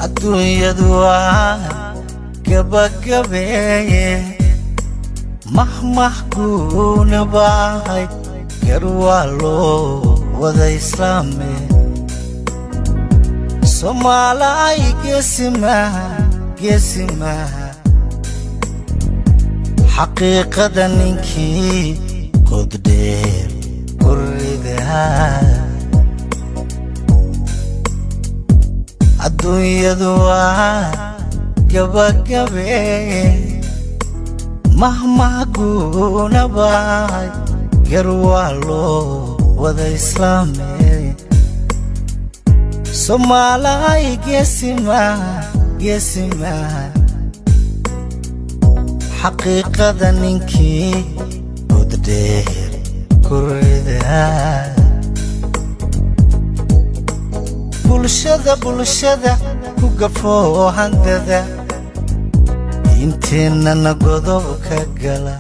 الدنيا دوان قبقبي مهما كون باهي كروالو وذا إسلامي سومالاي قسمها حقيقة ننكي قد دير كردها الدنيا دوان قبقبي مهما كون باهي كروالو وذا إسلامي سومالاي قسمها حقيقة ننكي قد دير كردها بلشدة كوقفو هنددا انتنا نقضو كقلا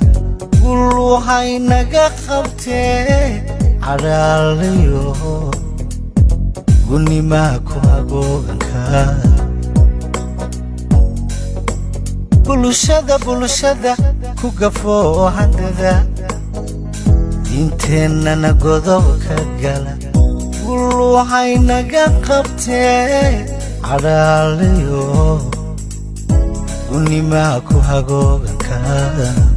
قلو هاي نقا خبتي عراليو قلني ماكو هقوغنكا بلشدة كوقفو هنددا انتنا نقضو كقلا قلو هاي نقا خبتي عراليو قلني ماكو هقوغنكا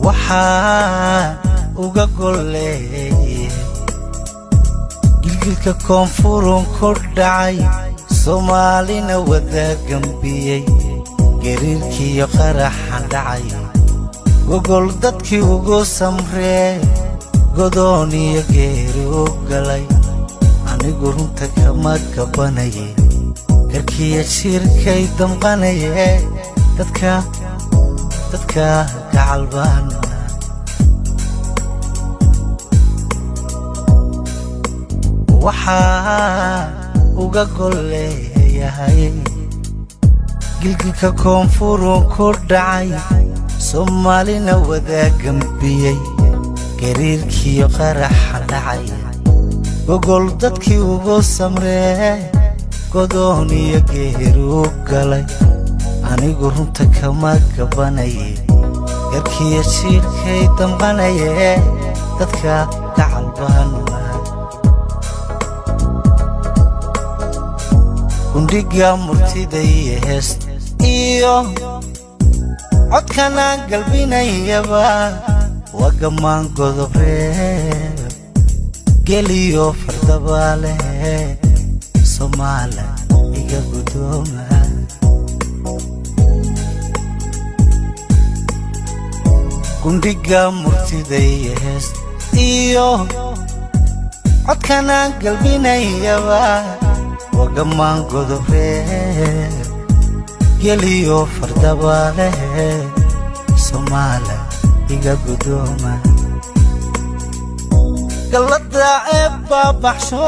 waxaa uga goleeyay gilgilka koonfurun ku dhacay Soomaalina wada gambiyay gariirkiyo qaraxan dhacay gogol dadkii ugu samree godoon iyo geeri u galay anigu runta kama gabanayay garkiya shirkay damqanayay dadka كعلبان وحا uga goleeyahay gilgilka koonfurun ku dhacay Soomaalina wada gambiyay gariirkiyo qaraxan dhacay gogol dadkii ugu samree godoon iyo geeri u galay anigu runta kama gabanayay garkiya shirkay damqanayay dadka gacalbaan gundhiga murtida iyo heesta iyo codkana galbinayaba waa gamaan godobree geliyo fardabaale Soomaala iga gudooma gundhiga murtida iyo heesta iyo codkana galbinayaba waa gamaan godobree geliyo fardabaale Soomaala iga gudooma galada baabaxsho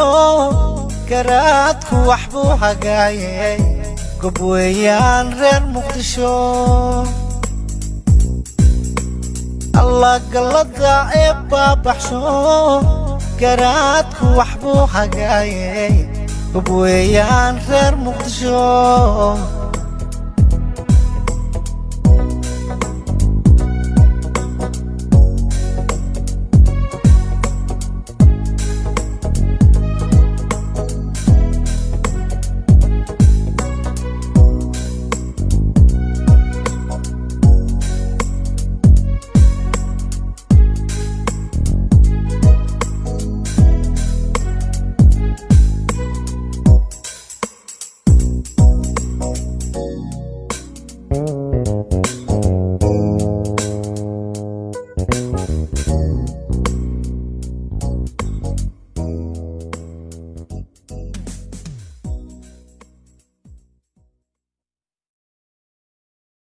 garaadku waxbuu hagaayay gob weeyaan reer Muqdisho الله قلدا بابحشو كراتك وحبو حقايق بويان غير مقدشو